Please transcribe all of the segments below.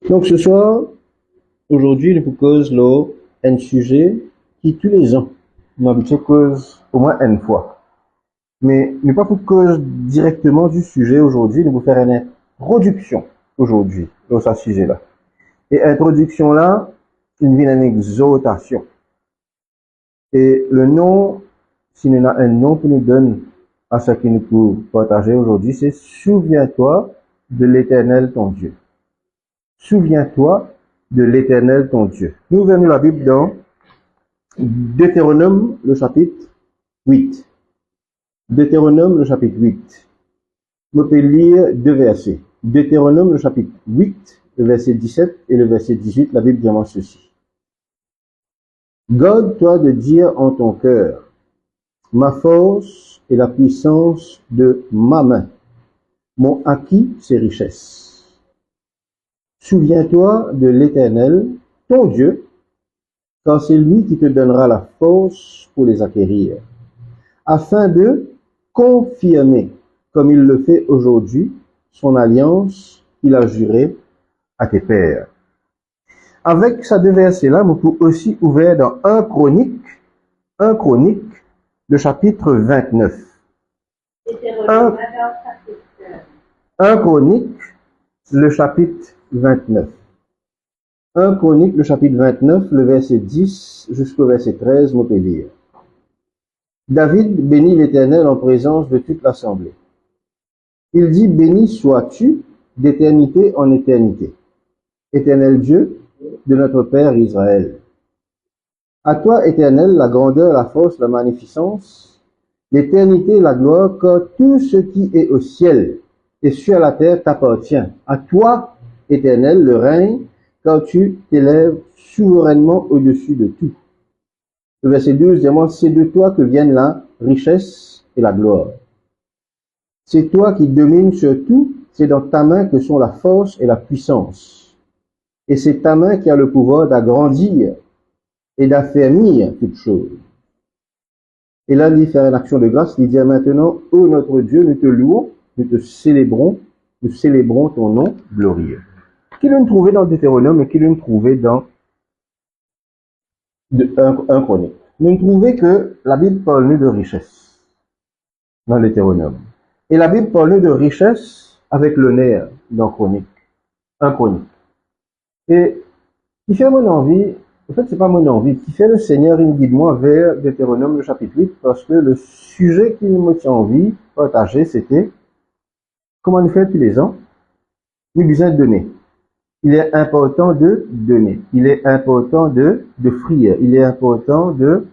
Donc ce soir, aujourd'hui, nous causons un sujet qui tous les ans, nous habituons cause au moins une fois. Mais nous pas pour cause directement du sujet aujourd'hui, nous vous faire une introduction aujourd'hui dans ce sujet-là. Et introduction là, il vient une exhortation. Et le nom, si nous avons un nom que nous donne à ce qui nous peut partager aujourd'hui, c'est souviens-toi de l'Éternel ton Dieu. Souviens-toi de l'Éternel ton Dieu. Nous ouvrons la Bible dans Deutéronome, le chapitre 8. Deutéronome, le chapitre 8. Nous pouvons lire deux versets. Deutéronome, le chapitre 8, le verset 17 et le verset 18, la Bible demande ceci. Garde-toi de dire en ton cœur, ma force et la puissance de ma main m'ont acquis ces richesses. Souviens-toi de l'Éternel, ton Dieu, car c'est lui qui te donnera la force pour les acquérir, afin de confirmer, comme il le fait aujourd'hui, son alliance qu'il a jurée à tes pères. Avec ces deux versets-là, nous pouvons aussi ouvrir dans 1 Chronique, le chapitre 29. 1 Chronique, le chapitre 29. 1 Chronique, le chapitre 29, le verset 10 jusqu'au verset 13, nous pouvons lire. David bénit l'Éternel en présence de toute l'assemblée. Il dit, béni sois-tu d'éternité en éternité, Éternel Dieu de notre Père Israël. À toi, Éternel, la grandeur, la force, la magnificence, l'éternité, la gloire, car tout ce qui est au ciel et sur la terre t'appartient. À toi, Éternel, le règne, car tu t'élèves souverainement au-dessus de tout. Le verset 12 demande, c'est de toi que viennent la richesse et la gloire. C'est toi qui domines sur tout, c'est dans ta main que sont la force et la puissance. Et c'est ta main qui a le pouvoir d'agrandir et d'affermir toutes choses. Et là, il fait une action de grâce, il dit maintenant, ô notre Dieu, nous te louons, nous te célébrons, nous célébrons ton nom glorieux. Qui l'on trouvait dans Deutéronome et qui l'on trouvait dans 1 Chronique. Nous trouvons que la Bible parle nous de richesse dans Deutéronome. Et la Bible parle nous de richesse avec le nerf dans Chronique. 1 Chronique. Et qui fait mon envie, en fait, c'est pas mon envie, qui fait le Seigneur, il guide moi vers Deutéronome, le chapitre 8, parce que le sujet qui me tient envie de partager, c'était comment nous faire tous les ans, nous besoin de donner. Il est important de donner. Il est important de frire. Il est important de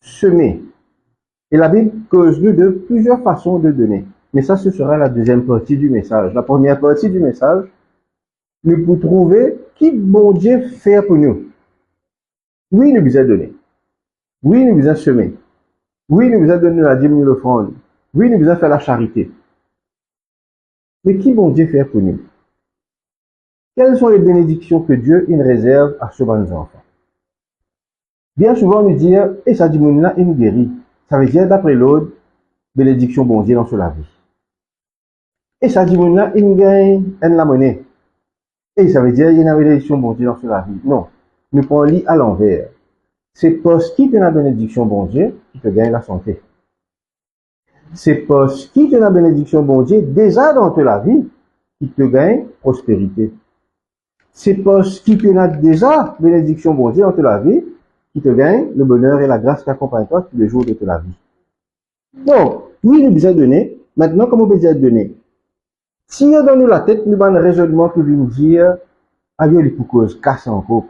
semer. Et la Bible cause nous de plusieurs façons de donner. Mais ça, ce sera la deuxième partie du message. La première partie du message, nous pour trouver qui bon Dieu fait pour nous. Oui, nous besoin donner. Oui, nous besoin semer. Oui, nous besoin donner la dîme, l'offrande. Oui, nous besoin faire la charité. Mais qui bon Dieu fait pour nous? Quelles sont les bénédictions que Dieu il réserve à ce bon enfant? Bien souvent, nous dire, et ça dit, là, il nous guérit. Ça veut dire, d'après l'autre, bénédiction bon Dieu dans la vie. Et ça dit, là, il gagne la monnaie. Et ça veut dire, il y a une bénédiction bon Dieu dans la vie. Non. Nous prenons lit à l'envers. C'est parce qu'il te la bénédiction bon Dieu qui te gagne la santé. C'est parce qu'il te la bénédiction bon Dieu déjà dans la vie qui te gagne prospérité. C'est parce qu'il te a déjà bénédiction bon Dieu dans la vie qui te gagne le bonheur et la grâce qui accompagnent toi tous les jours de ta vie. Donc, oui, nous besoin donner. Maintenant, comment on peut dire donner? Si on donne la tête, nous avons un raisonnement qui veut nous dire, aïe, les poucauses, casse encore.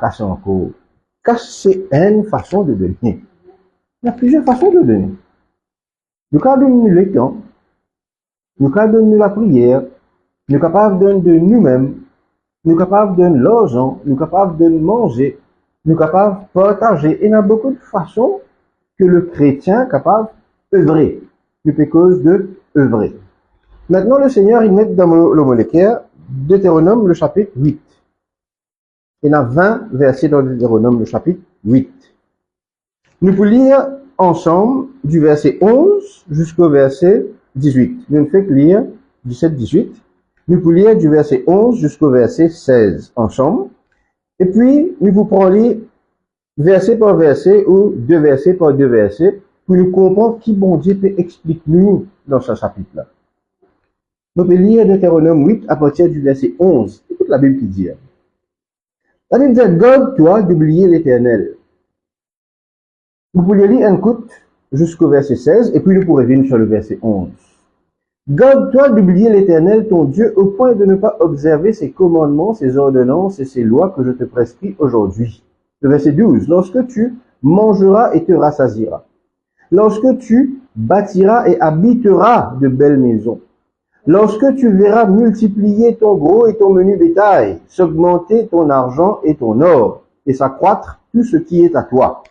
Casse, c'est une façon de donner. Il y a plusieurs façons de donner. Nous pouvons donner le temps. Nous pouvons donner la prière. Nous sommes capables de donner de nous-mêmes. Nous sommes capables de donner l'argent. Nous sommes capables de manger. Nous sommes capables de partager. Et il y a beaucoup de façons que le chrétien est capable d'œuvrer. C'est cause de œuvrer. Maintenant, le Seigneur, il met dans le molécaire Deutéronome, le chapitre 8. Il y a 20 versets dans Deutéronome, le chapitre 8. Nous pouvons lire ensemble du verset 11 jusqu'au verset 18. Nous ne faisons que lire 17-18. Nous pouvons lire du verset 11 jusqu'au verset 16 ensemble. Et puis, nous pouvons lire verset par verset ou deux versets par deux versets pour nous comprendre qui bon Dieu peut expliquer nous dans ce chapitre-là. Nous pouvons lire Deutéronome 8 à partir du verset 11. Écoute la Bible qui dit. La Bible dit, garde-toi d'oublier l'Éternel. Vous pouvez lire un coup jusqu'au verset 16 et puis nous pourrons revenir sur le verset 11. Garde-toi d'oublier l'Éternel, ton Dieu, au point de ne pas observer ses commandements, ses ordonnances et ses lois que je te prescris aujourd'hui. Le verset 12. Lorsque tu mangeras et te rassasieras. Lorsque tu bâtiras et habiteras de belles maisons. Lorsque tu verras multiplier ton gros et ton menu bétail, s'augmenter ton argent et ton or, et s'accroître tout ce qui est à toi.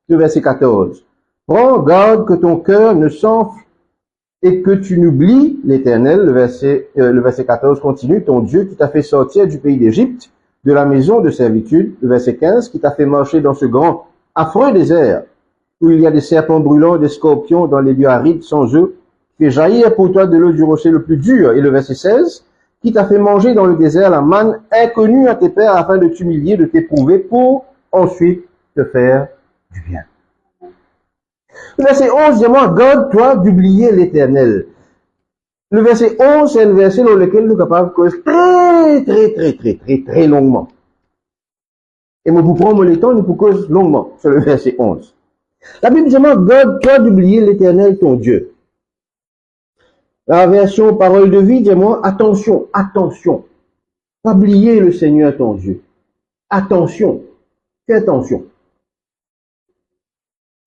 Le verset 14. Prends garde que ton cœur ne s'enfle et que tu n'oublies l'Éternel. Le verset 14 continue. Ton Dieu qui t'a fait sortir du pays d'Égypte, de la maison de servitude. Le verset 15 qui t'a fait marcher dans ce grand, affreux désert, où il y a des serpents brûlants, des scorpions dans les lieux arides sans œufs, fait jaillir pour toi de l'eau du rocher le plus dur. Et le verset 16, qui t'a fait manger dans le désert la manne inconnue à tes pères afin de t'humilier, de t'éprouver pour ensuite te faire du bien. Le verset 11 dit, moi, garde-toi d'oublier l'Éternel. Le verset 11, c'est le verset dans lequel nous sommes capables de causer très longuement. Et moi, vous prenons le temps, nous pouvons causer longuement sur le verset 11. La Bible dit, moi, garde-toi d'oublier l'Éternel, ton Dieu. La version parole de vie dit, moi, attention, attention. Pas oublier le Seigneur, ton Dieu. Attention. Fais attention.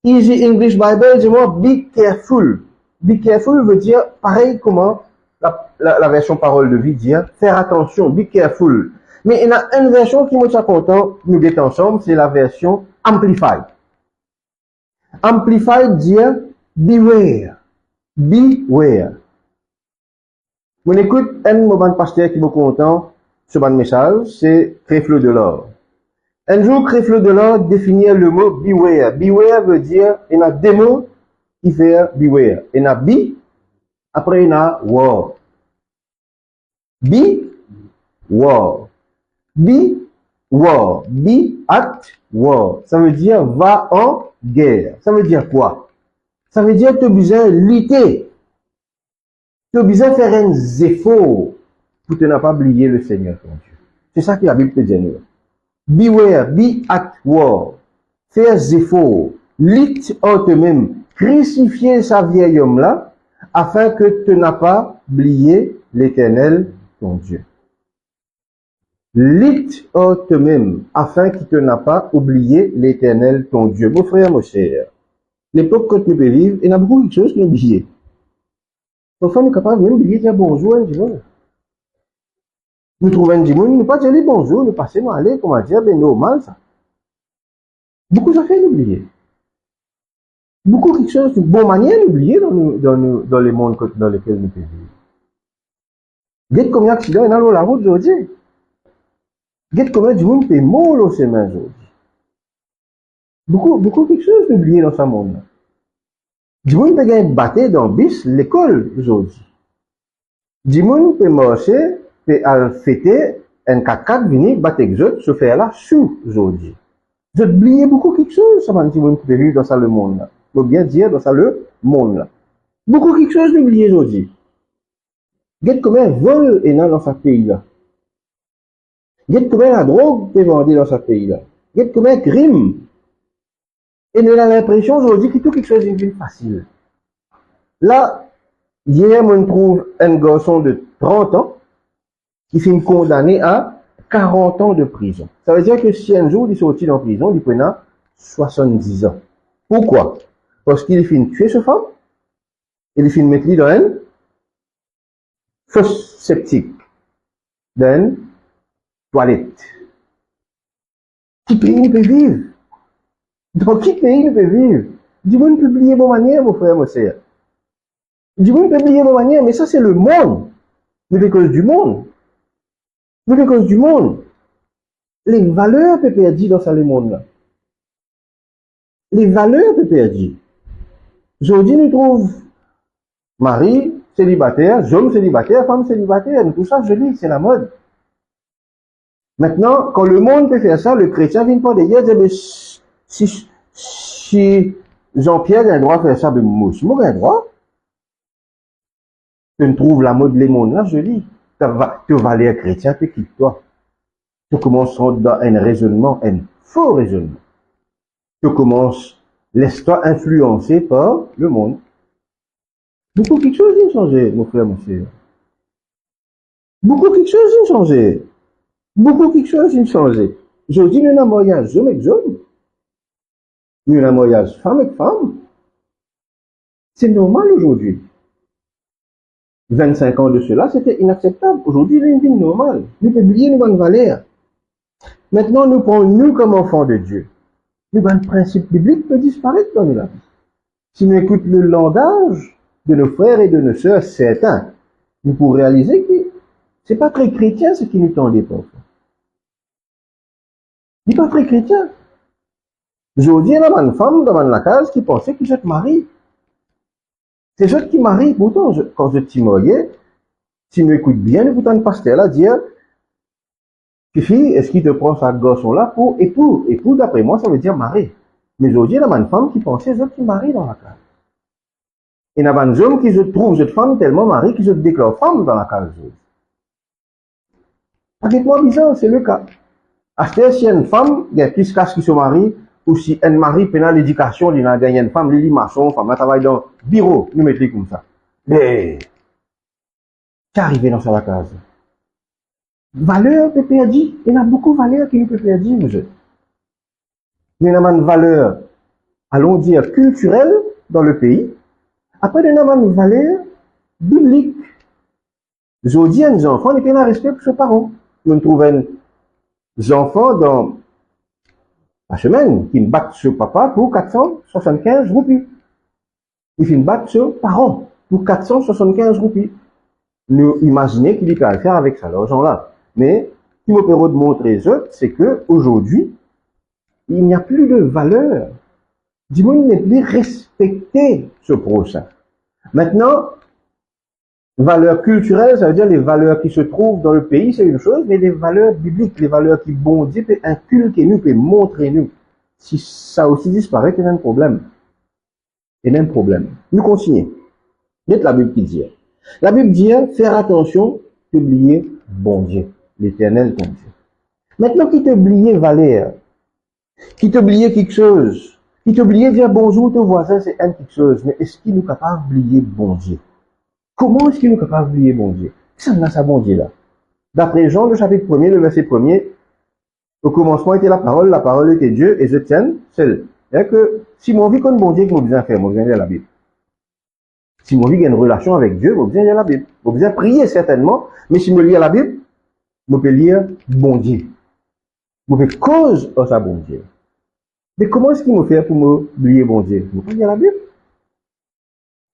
Easy English Bible dit, moi, be careful. Be careful veut dire, pareil comment la version parole de vie dit, faire attention, be careful. Mais il y a une version qui me soit content, nous guettons ensemble, c'est la version Amplified. Amplified dit, beware. Beware. Mon écoute, un moment pasteur qui me content sur mon message, c'est Créflo de l'or. Un jour, Créflo de l'or définit le mot beware. Beware veut dire, il y a deux mots qui font beware. Il y a be, après il y a war. Be, war. Be, war. Be at war. Ça veut dire va en guerre. Ça veut dire quoi? Ça veut dire que tu as besoin de lutter. Tu as besoin de faire un effort pour ne pas oublier le Seigneur ton Dieu. C'est ça que la Bible te dit. Beware, be at war. Faire effort. Lutte en toi-même. Crucifier sa vieille homme là, afin que tu n'as pas oublié l'Éternel ton Dieu. Lutte en toi-même, afin que tu n'as pas oublié l'Éternel ton Dieu. Mon frère, mon cher, l'époque que tu peux vivre, il y a beaucoup de choses que nous oublions. Parfois, nous sommes capables même de dire bonjour à un dimanche. Nous trouvons un dimanche, nous ne pas dire bonjour, nous passons aller, comment dire, ben normal ça. Beaucoup de choses d'oublier. Beaucoup de choses de bonne manière d'oublier dans les mondes dans lesquels nous vivons. Regarde combien d'accidents il y a dans la route aujourd'hui. Regarde combien de monde peut mourir au chemin aujourd'hui. Beaucoup de choses d'oublier dans ce monde-là. Du monde peut gagner battre dans le bus, l'école aujourd'hui. Du monde peut marcher, peut fêter un 4x4 venir battre les autres, se faire là sous aujourd'hui. Vous oubliez beaucoup quelque chose, ça m'a dit monde qui peut vivre dans ça le monde là. Faut bien dire dans ça le monde là. Beaucoup quelque chose d'oublier aujourd'hui. Regarde combien de vol est dans ce pays là. Regarde combien la drogue peut vendre dans ce pays là. Regarde combien de crimes. Et on a l'impression aujourd'hui que tout quelque chose est facile. Là, hier, on trouve un garçon de 30 ans qui finit condamné à 40 ans de prison. Ça veut dire que si un jour il est sorti de prison, il prend 70 ans. Pourquoi? Parce qu'il finit tuer ce femme, il finit mettre lui dans une fosse septique, dans une toilette. Qui pays il peut vivre? Dans quel pays il peut vivre? Du monde peut oublier vos manières, mon frère, mon sœur. Du monde peut oublier vos manières, mais ça c'est le monde. Mais à cause du monde. Mais à cause du monde. Les valeurs peuvent perdre dans ce monde-là. Les valeurs peuvent perdre. Aujourd'hui, nous trouvons Marie, célibataire, homme célibataire, femme célibataire, tout ça, je dis, c'est la mode. Maintenant, quand le monde peut faire ça, le chrétien vient pas derrière et dit, si Jean-Pierre a le droit de faire ça, ben moi aussi, moi j'ai le droit. Tu trouves la mode les mondes là, je dis, tu vas aller chrétien, tu quittes toi. Tu commences dans un raisonnement, un faux raisonnement. Tu commences, laisse-toi influencer par le monde. Beaucoup quelque chose a changé, mon frère, mon frère. Beaucoup quelque chose a changé. Beaucoup quelque chose a changé. Je dis, nous avons un mariage homme avec homme. Nous avons un mariage femme avec femme. C'est normal aujourd'hui. 25 ans de cela, c'était inacceptable. Aujourd'hui, c'est une vie normale. Nous pouvons oublier nos bonnes valeurs. Maintenant, nous prenons nous comme enfants de Dieu. Le principe biblique peut disparaître dans la vie. Si nous écoutons le langage de nos frères et de nos sœurs, certains, nous pourrons réaliser que c'est pas très chrétien ce qui nous tendait pas. C'est pas très chrétien. Aujourd'hui, il y a une femme dans la case qui pensait que je te marie. C'est je qui marie. Pourtant, quand je t'y mariais, si nous écoutons bien, nous écoutons le pasteur là dire, fille, est-ce qu'il te prend sa garçon-là pour époux? Époux, d'après moi, ça veut dire mari. Mais aujourd'hui, il y a une femme qui pensait, je qui marie dans la case. Et il y a un homme qui se trouve, cette femme tellement mariée, qui se déclare femme dans la case. Dites-moi bizarre, c'est le cas. Acheter si une femme, il y a plus casse qui se marie, ou si un mari pénal l'éducation, il y a une femme, il est maçon, femme, elle travaille dans le bureau, nous mettons comme ça. Mais, qu'est arrivé dans la case? Valeur peut perdre. Il y a beaucoup de valeurs qui peut perdre, monsieur. Mais il y a une valeur, allons dire, culturelle dans le pays. Après, il y a une valeur biblique. Je dis à nos enfants, il y a un respect pour ses parents. Nous trouvons des enfants dans la semaine qui me battent sur papa pour 475 roupies. Ils me battent sur parents pour 475 roupies. Nous imaginez qu'il peut le faire avec ça, l'argent-là. Mais, ce qui me permet de montrer ça, c'est que aujourd'hui, il n'y a plus de valeur. Du monde n'est plus respecté ce procès. Maintenant, valeurs culturelles, ça veut dire les valeurs qui se trouvent dans le pays, c'est une chose, mais les valeurs bibliques, les valeurs qui bon Dieu peut inculquer nous, peut montrer nous. Si ça aussi disparaît, il y a un problème. Il y a un problème. Nous continuons. Dites la Bible qui dit. La Bible dit, faire attention, d'oublier bon Dieu, l'éternel ton Dieu. Maintenant, qui t'oublier valeur, qui t'oublier quelque chose, qui t'oublier dire bonjour ton voisin, c'est un quelque chose, mais est-ce qu'il est capable d'oublier bon Dieu? Comment est-ce qu'il est capable d'oublier bon Dieu? Ça n'a sa bon Dieu là. D'après Jean, le chapitre 1er, le verset 1er, au commencement était la parole était Dieu, et je tiens celle. C'est-à-dire que si mon vie comme bon Dieu, que mon besoin faire, mon besoin de la Bible. Si mon vie a une relation avec Dieu, mon besoin de la Bible. Mon besoin prier certainement, mais si je lis la Bible, je peux lire bon Dieu. Je peux cause de sa bon Dieu. Mais comment est-ce qu'il me fait pour m'oublier bon Dieu? Je peux lire la Bible.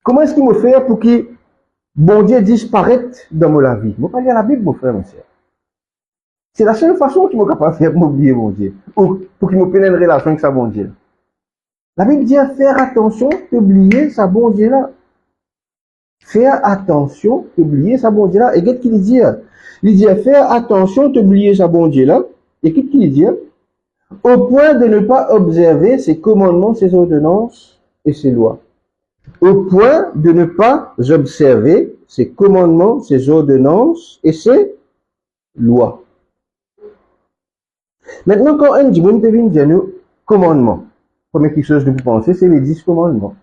Comment est-ce qu'il me fait pour que bon Dieu disparaisse dans ma vie? Je peux lire la Bible, mon frère, mon soeur. C'est la seule façon qu'il m'a capable de faire pour m'oublier mon Dieu. Ou pour qu'il me prenne une relation avec sa bon Dieu. La Bible dit à faire attention d'oublier sa bon Dieu là. Faire attention d'oublier sa bon Dieu là. Et qu'est-ce qu'il dit? Il dit à faire attention d'oublier sa bon Dieu là. Et qu'est-ce qu'il dit? Au point de ne pas observer ses commandements, ses ordonnances et ses lois. Au point de ne pas observer ses commandements, ses ordonnances et ses lois. Maintenant, quand un dimanche vient dire nous commandements, première quelque chose que vous pensez, c'est les 10 commandements.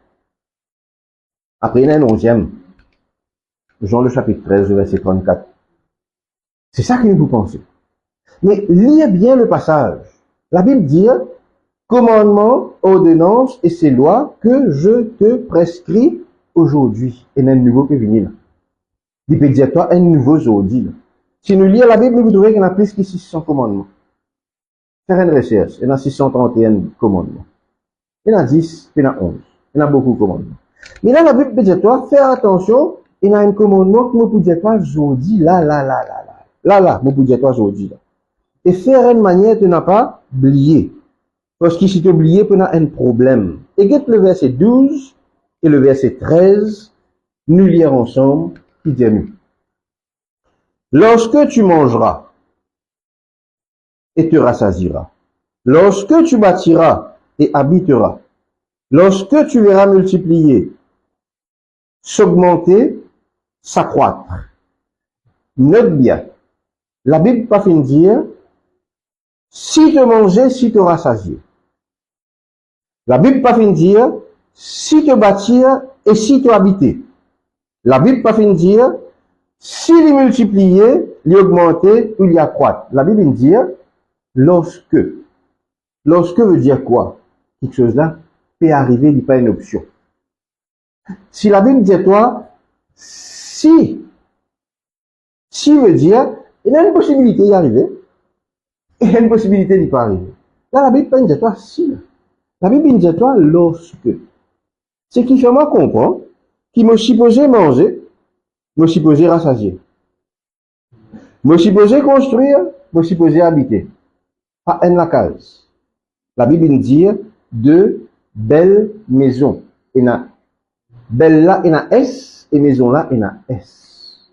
Après, il y a un 11e. Jean le chapitre 13, le verset 34. C'est ça que vous pensez. Mais lisez bien le passage. La Bible dit, commandements, ordonnances et ces lois que je te prescris aujourd'hui. Et il y a un nouveau qui vient là. Il peut dire toi un nouveau aujourd'hui. Si nous lisons la Bible, vous trouvez qu'il y en a plus que 600 commandements. Faire une recherche, il y en a 631 commandements. Il y en a 10, il y en a 11. Il y en a beaucoup de commandements. Mais là, la Bible peut dire toi, faire attention, il y a un commandement que moi peux dire toi aujourd'hui, là, moi peux dire toi aujourd'hui, là. Et faire une manière de ne pas oublier. Parce que si tu oublies, tu as un problème. Et guette le verset 12 et le verset 13 Nous lire ensemble, qui dit nous. Lorsque tu mangeras et te rassasieras, lorsque tu bâtiras et habiteras, lorsque tu verras multiplier, s'augmenter, s'accroître. Note bien, la Bible pas fin de dire si te manger, si te rassasier. La Bible pas fin de dire si te bâtir et si te habiter. La Bible pas fin de dire si les multiplier, les augmenter ou les accroître. La Bible dit lorsque. Lorsque veut dire quoi? Quelque chose là peut arriver, il n'est pas une option. Si la Bible dit toi, si veut dire, il y a une possibilité d'y arriver, et il y a une possibilité d'y pas arriver. Là, la Bible ne dit toi si. La Bible dit toi lorsque. Ce qui fait moi comprendre qu'il me supposé manger, me supposé rassasier. Me supposé construire, me supposé habiter. Pas une la case. La Bible dit de belles maisons. Et na belle là, et na S, et maison là, et na S.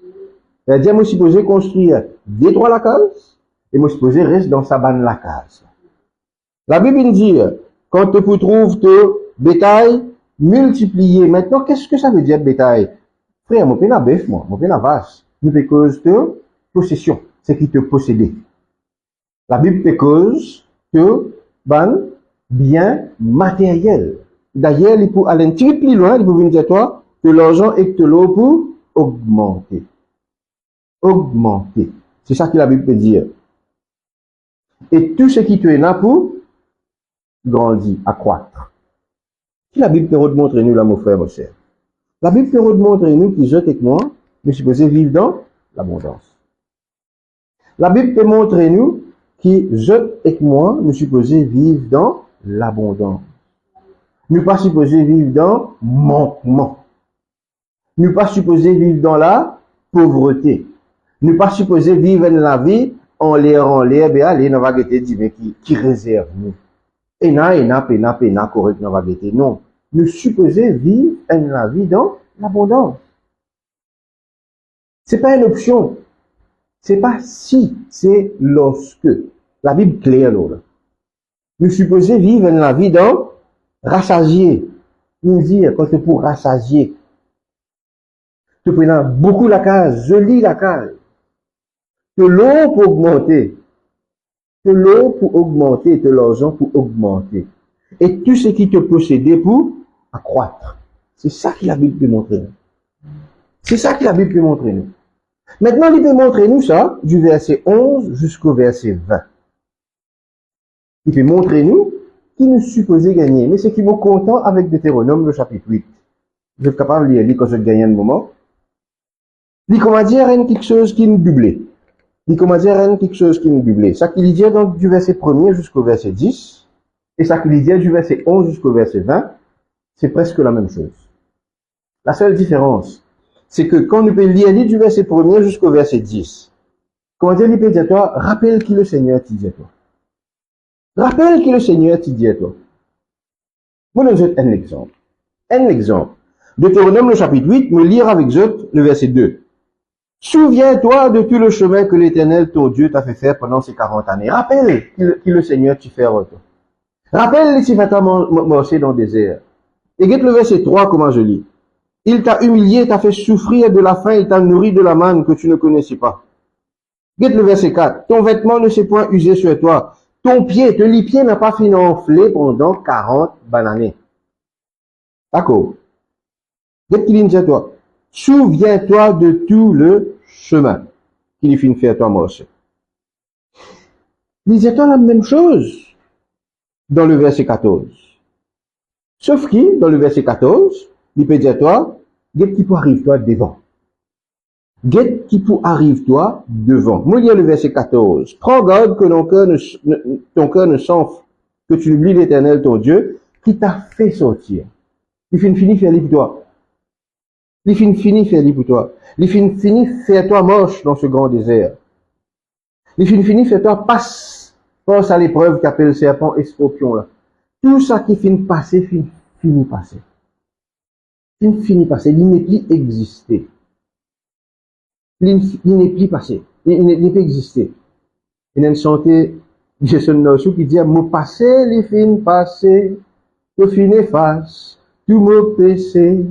C'est-à-dire, me supposé construire des trois la case, et me supposé rester dans sa banne la case. La Bible dit, quand tu trouves te bétail, multiplier. Maintenant, qu'est-ce que ça veut dire bétail? Frère, mon père n'a bœuf, mon père n'a vache. Nous peut cause de possession, c'est qui te possédait. La Bible peut cause de bien matériel. D'ailleurs, il peut aller un petit peu plus loin, il peut venir dire toi que l'argent est que l'eau pour augmenter. Augmenter. C'est ça que la Bible peut dire. Et tout ce qui te est là pour grandir, accroître. Si la Bible peut montrer nous là, mon frère, mon cher. La Bible peut montrer nous qui jetent avec moi, nous supposons vivre dans l'abondance. La Bible peut montrer nous qui jetent avec moi, nous supposons vivre dans l'abondance. Nous pas supposés vivre dans manquement. Nous pas supposés vivre dans la pauvreté. Nous pas supposés vivre dans la vie en l'air, ben allez, on va guetter dire qui réserve nous. Et na, correct, on va guetter. Non. Nous supposés vivre dans la vie dans l'abondance. C'est pas une option. C'est pas si, c'est lorsque. La Bible claire, là. Nous supposés vivre dans la vie dans rassasier. Nous dire, quand tu pour rassasier, tu prends beaucoup la case, joli la case. De l'eau pour augmenter. De l'eau pour augmenter, de l'argent pour augmenter. Et tout ce qui te possédait pour accroître. C'est ça que la Bible peut montrer nous. C'est ça que la Bible peut montrer nous. Maintenant, il peut montrer nous ça, du verset 11 jusqu'au verset 20. Il peut montrer nous qui nous supposait gagner. Mais c'est qui vaut content avec Deutéronome, le chapitre 8. Vous êtes capable de lire quand je gagne un moment. Il comment dire quelque chose qui nous doublait. Il comment dire quelque chose qui nous doublait. Ça qu'il dit donc du verset 1er jusqu'au verset 10. Et ça qu'il dit du verset 11 jusqu'au verset 20. C'est presque la même chose. La seule différence, c'est que quand nous pouvons lire du verset 1er jusqu'au verset 10, comment dire, il peut dire toi, rappelle qui le Seigneur t'a dit à toi. Rappelle qui le Seigneur t'a dit à toi. Moi, je donne un exemple. Un exemple. Deutéronome, le chapitre 8, me lire avec eux le verset 2. Souviens-toi de tout le chemin que l'Éternel, ton Dieu, t'a fait faire pendant ces 40 années. Rappelle qui le Seigneur t'a fait à toi. Rappelle les sifata marcher dans le désert. Et guette le verset 3, comment je lis. Il t'a humilié, t'a fait souffrir de la faim, il t'a nourri de la manne que tu ne connaissais pas. Guette le verset 4. Ton vêtement ne s'est point usé sur toi. Ton pied, ton lit-pied n'a pas fini enflé pendant 40 années. D'accord. Guette qu'il dit à toi. Souviens-toi de tout le chemin qu'il finit faire toi marcher. Il dit à toi la même chose dans le verset 14. Sauf qui, dans le verset 14, il peut dire toi, guette qui pour arrive toi devant. Guette qui pour arrive toi devant. Moi, lire le verset 14. Prends garde que ton cœur ne s'enfle, que tu oublies l'Éternel, ton Dieu, qui t'a fait sortir. Il finit faire pour toi. Il finit faire pour toi. Il finit faire toi moche dans ce grand désert. Il finit faire toi passe à l'épreuve qu'appelle le serpent et scorpion là. Tout ça qui finit passer, finit passer. Il finit passer, il n'est plus existé. Il n'est plus passé, il n'est plus existé. Il y a une chanté, Jason Norsou qui dit, mon passé, les fins passé, le fin efface, tout mon péché.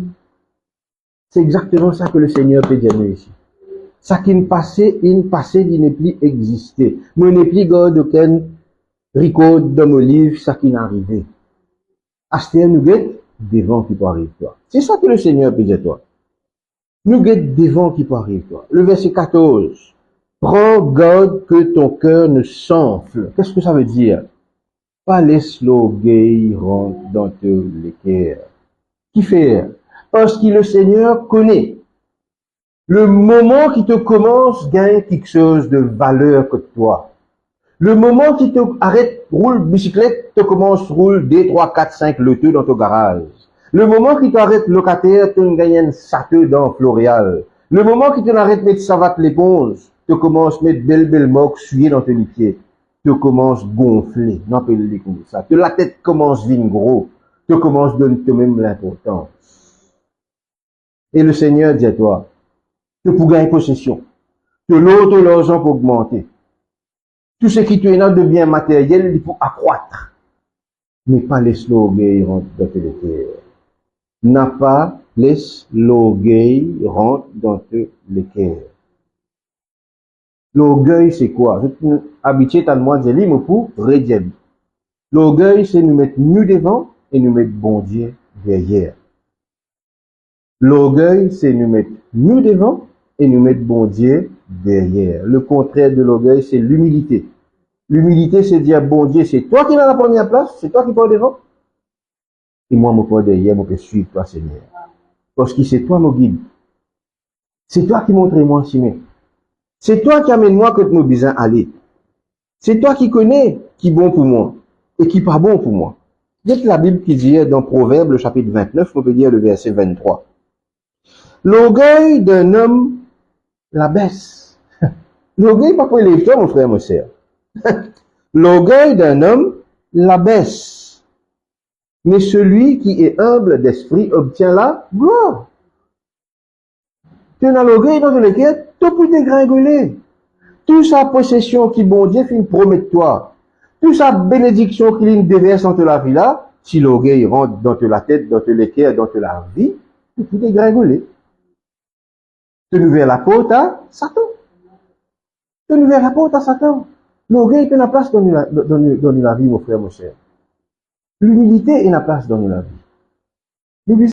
C'est exactement ça que le Seigneur peut dire ici. Ça qui n'est passé, il n'est plus existé. Moi, n'est plus gardé aucun ricot d'homme olive, ça qui n'est arrivé. Astère nous guette devant qui peut arriver toi. C'est ça que le Seigneur peut dire toi. Nous guette devant qui peut arriver toi. Le verset 14. Prends garde que ton cœur ne s'enfle. Qu'est-ce que ça veut dire? Pas laisse l'orgueil rentre dans l'équerre. Qui fait? Parce que le Seigneur connaît. Le moment qui te commence gagne quelque chose de valeur que toi. Le moment qui te arrête, roule bicyclette, te commence roule 2, 3, 4, 5 lotos dans ton garage. Le moment qui t'arrête locataire, tu gagnes un sateux dans Floréal. Le moment qui t'arrête mettre savate l'éponge, tu commences mettre belle moque suyer dans tes pieds. Tu commences gonfler, non pas le comme ça. La tête commence à venir gros. Tu commences à donner toi-même l'importance. Et le Seigneur dit à toi, tu pour gagner possession. Tu l'autre l'argent pour augmenter. Tout ce qui te est de bien matériel, il faut accroître. Mais pas laisse l'orgueil rentrer dans tes cœurs. N'a pas laisse l'orgueil rentrer dans tes cœurs. L'orgueil, c'est quoi? Habitué à moi de dire, pour redire. L'orgueil, c'est nous mettre nous devant et nous mettre bon Dieu derrière. L'orgueil, c'est nous mettre nous devant et nous mettre bon Dieu derrière. Le contraire de l'orgueil, c'est l'humilité. L'humilité, c'est dire, bon Dieu, c'est toi qui es dans la première place, c'est toi qui pars devant. Et moi, je pars derrière, je peux suivre toi, Seigneur. Parce que c'est toi mon guide. C'est toi qui montre moi chemin. C'est toi qui amène moi que je besoin aller. C'est toi qui connais qui est bon pour moi et qui n'est pas bon pour moi. C'est la Bible qui dit dans Proverbe, le chapitre 29, on peut dire le verset 23. L'orgueil d'un homme la baisse. L'orgueil pas pour élève toi, mon frère, mon sœur. L'orgueil d'un homme la baisse. Mais celui qui est humble d'esprit obtient la gloire. Tu as l'orgueil dans lequel tu peux dégringoler. Toute sa possession qui, bon Dieu, fait promet toi. Toute sa bénédiction qu'il déverse dans la vie là, si l'orgueil rentre dans la tête, dans le cœur, dans la vie, tu peux dégringoler. Tu nous vers la porte à Satan. Tu nous vers la porte à Satan. L'orgueil est la place dans la vie, mon frère, mon cher. L'humilité est la place dans la vie.